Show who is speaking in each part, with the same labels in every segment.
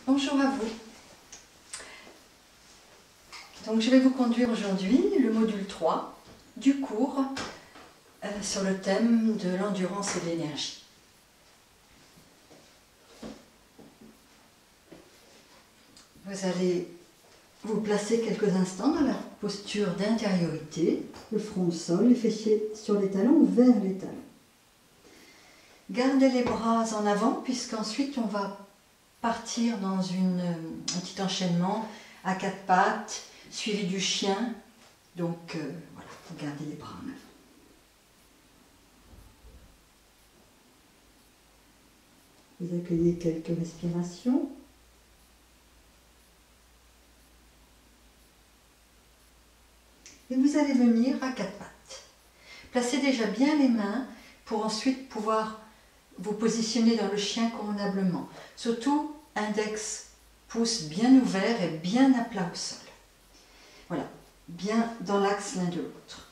Speaker 1: Bonjour à vous. Donc je vais vous conduire aujourd'hui le module 3 du cours sur le thème de l'endurance et de l'énergie. Vous allez vous placer quelques instants dans la posture d'intériorité, le front au sol, les fessiers sur les talons ou vers les talons. Gardez les bras en avant puisqu'ensuite on va partir dans un petit enchaînement à quatre pattes, suivi du chien. Donc voilà, vous gardez les bras en avant. Vous accueillez quelques respirations. Et vous allez venir à quatre pattes. Placez déjà bien les mains pour ensuite pouvoir vous positionner dans le chien convenablement. Surtout, index, pouce bien ouvert et bien à plat au sol. Voilà, bien dans l'axe l'un de l'autre.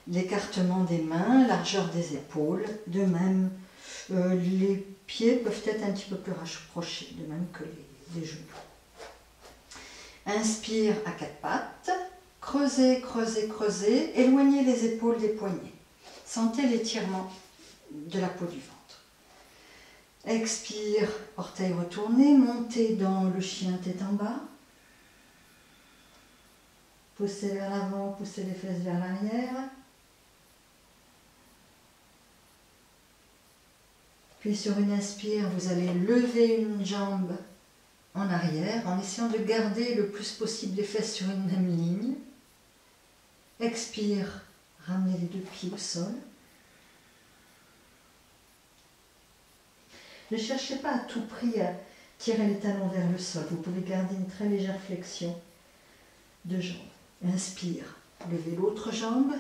Speaker 1: L'écartement des mains, largeur des épaules, de même, les pieds peuvent être un petit peu plus rapprochés, de même que les genoux. Inspire à quatre pattes, creusez, creusez, creusez, éloignez les épaules des poignets. Sentez l'étirement de la peau du ventre. Expire, orteils retournés, montez dans le chien tête en bas. Poussez vers l'avant, poussez les fesses vers l'arrière. Puis sur une inspire, vous allez lever une jambe en arrière en essayant de garder le plus possible les fesses sur une même ligne. Expire, ramenez les deux pieds au sol. Ne cherchez pas à tout prix à tirer les talons vers le sol. Vous pouvez garder une très légère flexion de jambes. Inspire, levez l'autre jambe.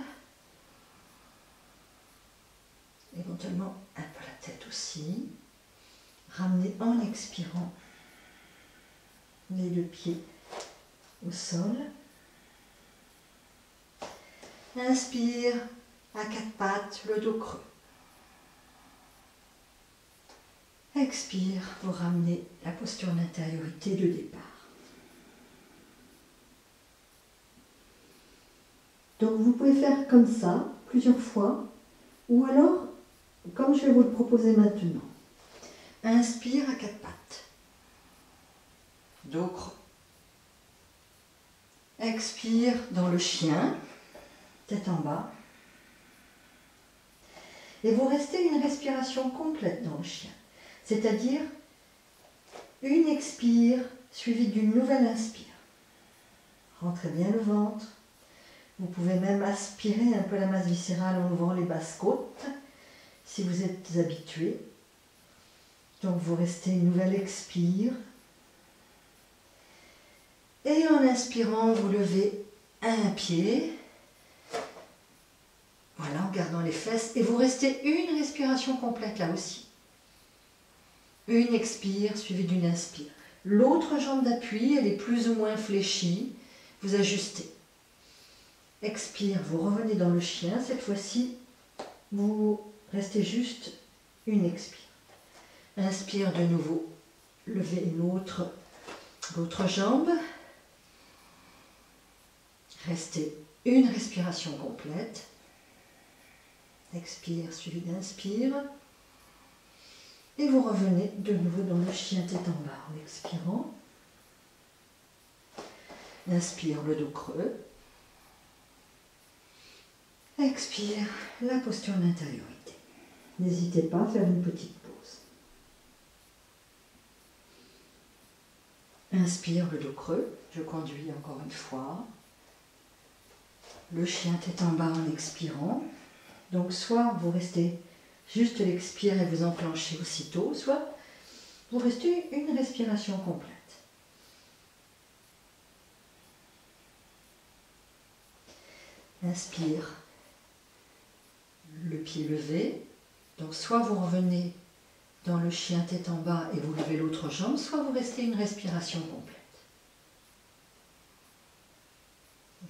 Speaker 1: Éventuellement un peu la tête aussi. Ramenez en expirant les deux pieds au sol. Inspire à quatre pattes, le dos creux. Expire, vous ramenez la posture d'intériorité de départ. Donc vous pouvez faire comme ça plusieurs fois, ou alors, comme je vais vous le proposer maintenant. Inspire à quatre pattes. Dos creux. Expire dans le chien, tête en bas. Et vous restez une respiration complète dans le chien. C'est-à-dire une expire suivie d'une nouvelle inspire. Rentrez bien le ventre. Vous pouvez même aspirer un peu la masse viscérale en ouvrant les basses côtes, si vous êtes habitué. Donc vous restez une nouvelle expire. Et en inspirant, vous levez un pied. Voilà, en gardant les fesses. Et vous restez une respiration complète là aussi. Une expire suivie d'une inspire. L'autre jambe d'appui, elle est plus ou moins fléchie. Vous ajustez. Expire, vous revenez dans le chien. Cette fois-ci, vous restez juste une expire. Inspire de nouveau. Levez l'autre jambe. Restez une respiration complète. Expire suivi d'inspire. Et vous revenez de nouveau dans le chien tête en bas en expirant. Inspire, le dos creux. Expire, la posture d'intériorité. N'hésitez pas à faire une petite pause. Inspire, le dos creux. Je conduis encore une fois. Le chien tête en bas en expirant. Donc soit vous restez juste l'expire et vous enclenchez aussitôt, soit vous restez une respiration complète. Inspire, le pied levé. Donc soit vous revenez dans le chien tête en bas et vous levez l'autre jambe, soit vous restez une respiration complète.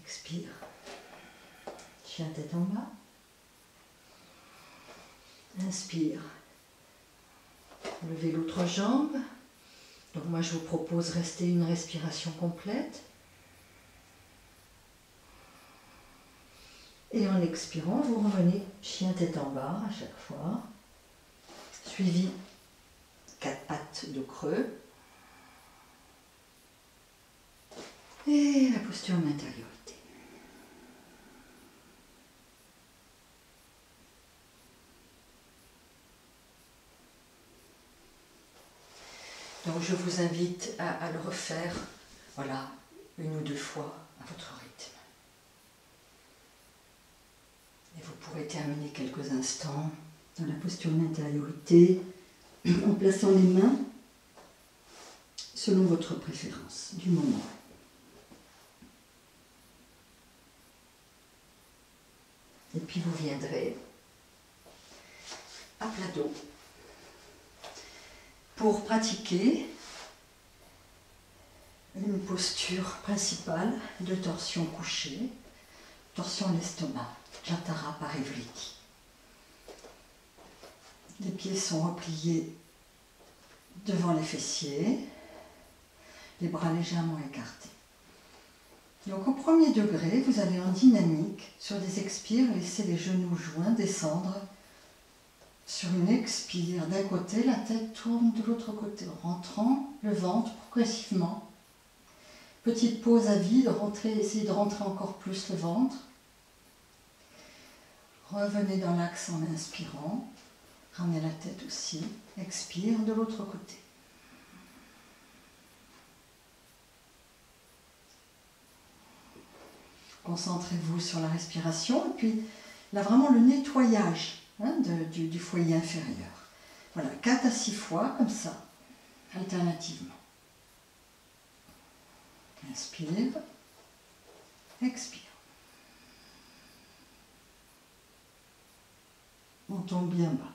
Speaker 1: Expire, chien tête en bas. Inspire, levez l'autre jambe. Donc moi je vous propose rester une respiration complète. Et en expirant, vous revenez chien tête en bas à chaque fois, suivi 4 pattes de creux. Et la posture en intériorité. Donc je vous invite à le refaire, voilà, 1 ou 2 fois à votre rythme. Et vous pourrez terminer quelques instants dans la posture d'intériorité en plaçant les mains selon votre préférence du moment. Et puis vous viendrez à plat dos pour pratiquer une posture principale de torsion couchée, torsion de l'estomac, Jatara Parivritti. Les pieds sont repliés devant les fessiers, les bras légèrement écartés. Donc au premier degré, vous allez en dynamique, sur des expires, laisser les genoux joints descendre. Sur une expire d'un côté, la tête tourne de l'autre côté, rentrant le ventre progressivement. Petite pause à vide, essayez de rentrer encore plus le ventre. Revenez dans l'axe en inspirant, ramenez la tête aussi, expire de l'autre côté. Concentrez-vous sur la respiration et puis là vraiment le nettoyage du foyer inférieur. Voilà, 4 à 6 fois comme ça, alternativement. Inspire, expire. On tombe bien bas.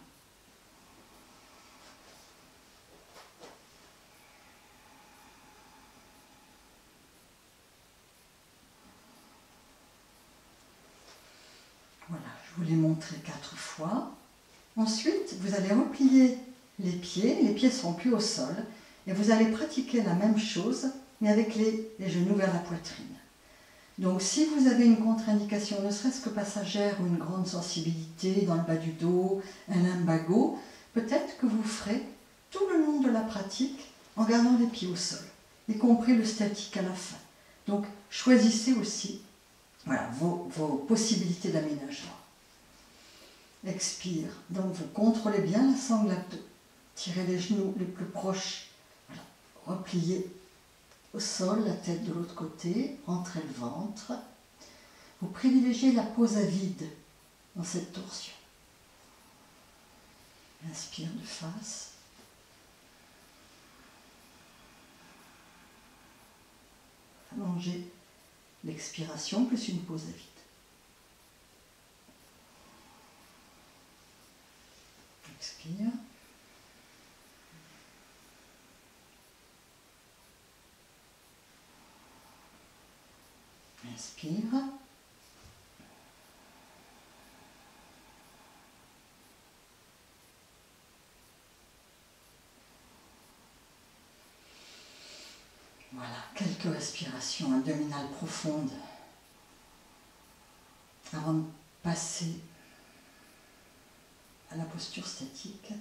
Speaker 1: Voilà, je vous l'ai montré 4 fois. Ensuite, vous allez replier les pieds sont plus au sol, et vous allez pratiquer la même chose, mais avec les genoux vers la poitrine. Donc si vous avez une contre-indication, ne serait-ce que passagère ou une grande sensibilité dans le bas du dos, un lumbago, peut-être que vous ferez tout le long de la pratique en gardant les pieds au sol, y compris le statique à la fin. Donc choisissez aussi voilà, vos possibilités d'aménagement. Expire, donc vous contrôlez bien la sangle abdo. Tirez les genoux les plus proches, voilà. Repliez au sol, la tête de l'autre côté, rentrez le ventre. Vous privilégiez la pose à vide dans cette torsion. Inspire de face. Allongez l'expiration plus une pause à vide. Expire. Inspire. Voilà, quelques respirations abdominales profondes avant de passer à la posture statique.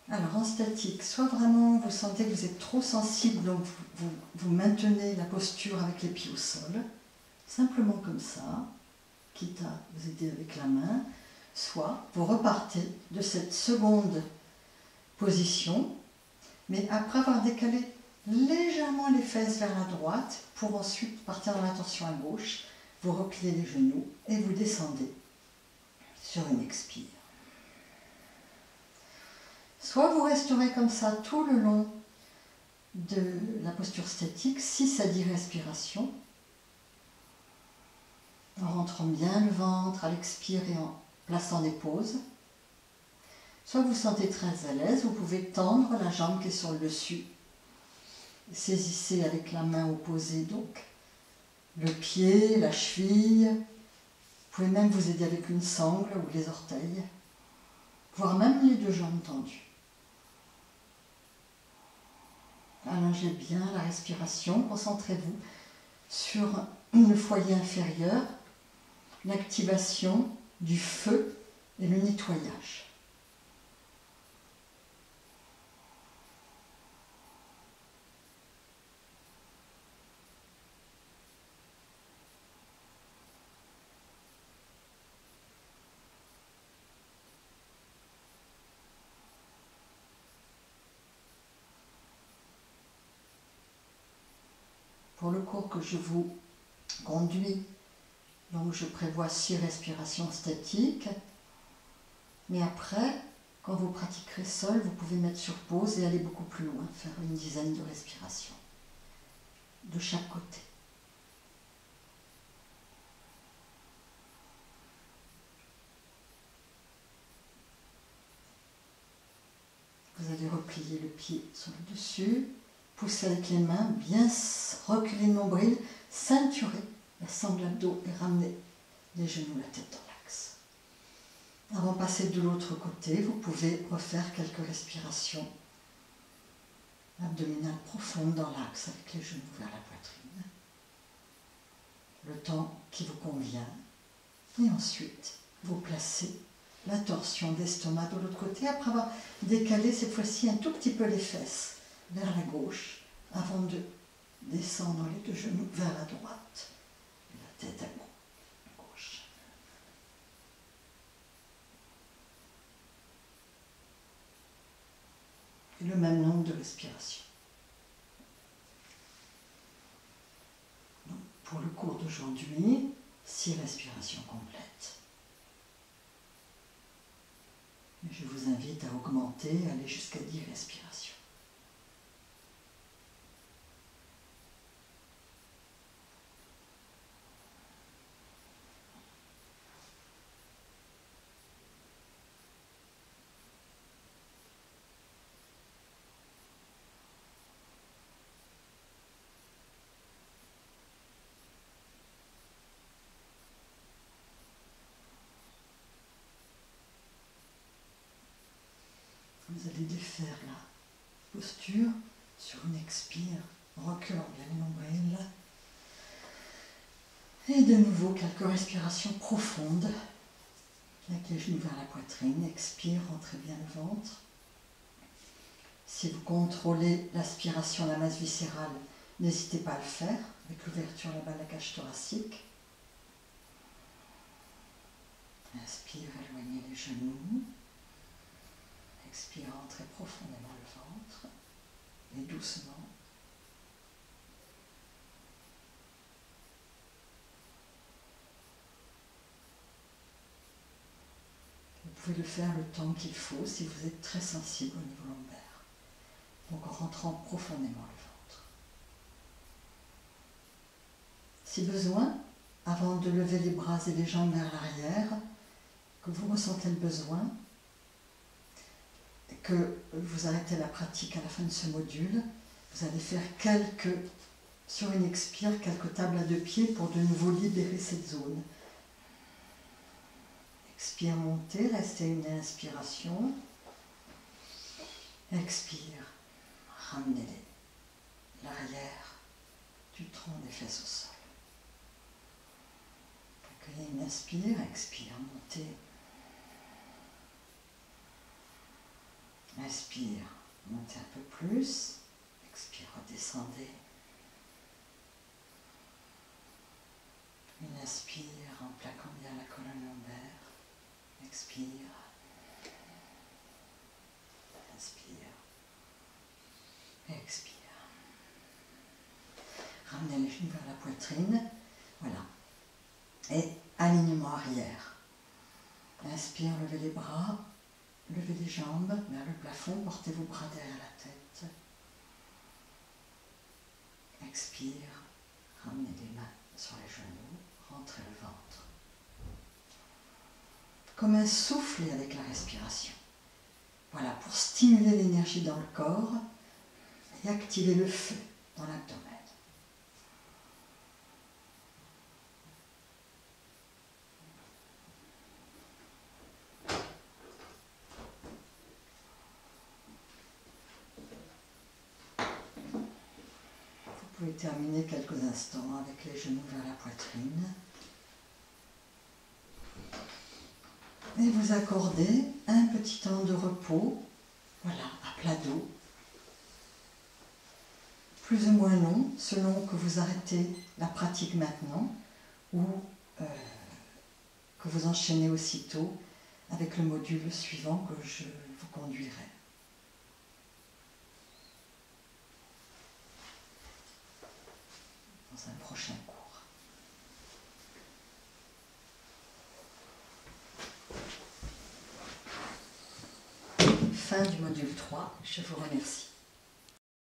Speaker 1: Alors en statique, soit vraiment vous sentez que vous êtes trop sensible, donc vous maintenez la posture avec les pieds au sol, simplement comme ça, quitte à vous aider avec la main, soit vous repartez de cette seconde position, mais après avoir décalé légèrement les fesses vers la droite, pour ensuite partir dans la torsion à gauche, vous repliez les genoux et vous descendez sur une expire. Soit vous resterez comme ça tout le long de la posture statique, 6 à 10 respirations, en rentrant bien le ventre à l'expire et en plaçant des pauses. Soit vous sentez très à l'aise, vous pouvez tendre la jambe qui est sur le dessus. Saisissez avec la main opposée donc le pied, la cheville. Vous pouvez même vous aider avec une sangle ou les orteils, voire même les deux jambes tendues. Allongez bien la respiration, concentrez-vous sur le foyer inférieur, l'activation du feu et le nettoyage. Pour le cours que je vous conduis, donc je prévois 6 respirations statiques, mais après, quand vous pratiquerez seul, vous pouvez mettre sur pause et aller beaucoup plus loin, faire une dizaine de respirations de chaque côté. Vous allez replier le pied sur le dessus, pousser avec les mains, bien reculer le nombril, ceinturer la sangle abdos et ramener les genoux, la tête dans l'axe. Avant de passer de l'autre côté, vous pouvez refaire quelques respirations abdominales profondes dans l'axe avec les genoux vers la poitrine. Le temps qui vous convient. Et ensuite, vous placez la torsion d'estomac de l'autre côté après avoir décalé cette fois-ci un tout petit peu les fesses vers la gauche avant de descendre les deux genoux vers la droite et la tête à gauche. Et le même nombre de respirations. Donc, pour le cours d'aujourd'hui, 6 respirations complètes. Je vous invite à augmenter, à aller jusqu'à 10 respirations. Vous allez défaire la posture sur une expire, reculant bien le nombril. Et de nouveau, quelques respirations profondes, avec les genoux vers la poitrine. Expire, rentrez bien le ventre. Si vous contrôlez l'aspiration, la masse viscérale, n'hésitez pas à le faire, avec l'ouverture là-bas de la cage thoracique. Inspire, éloignez les genoux. Expire, entrez profondément le ventre et doucement. Vous pouvez le faire le temps qu'il faut si vous êtes très sensible au niveau lombaire. Donc en rentrant profondément le ventre. Si besoin, avant de lever les bras et les jambes vers l'arrière, que vous ressentez le besoin, que vous arrêtez la pratique à la fin de ce module, vous allez faire sur une expire, quelques tables à 2 pieds pour de nouveau libérer cette zone. Expire, montez, restez une inspiration. Expire, ramenez l'arrière du tronc des fesses au sol. Accueillez une inspire, expire, montez. Inspire, montez un peu plus. Expire, redescendez. Une inspire en plaquant bien la colonne lombaire. Expire. Inspire. Expire. Ramenez les genoux vers la poitrine. Voilà. Et alignement arrière. Inspire, levez les bras. Levez les jambes vers le plafond, portez vos bras derrière la tête. Expire, ramenez les mains sur les genoux, rentrez le ventre. Comme un soufflet avec la respiration. Voilà, pour stimuler l'énergie dans le corps et activer le feu dans l'abdomen. pouvez terminer quelques instants avec les genoux vers la poitrine. Et vous accordez un petit temps de repos, voilà, à plat dos. Plus ou moins long, selon que vous arrêtez la pratique maintenant ou que vous enchaînez aussitôt avec le module suivant que je vous conduirai. Dans un prochain cours. Fin du module 3, je vous remercie.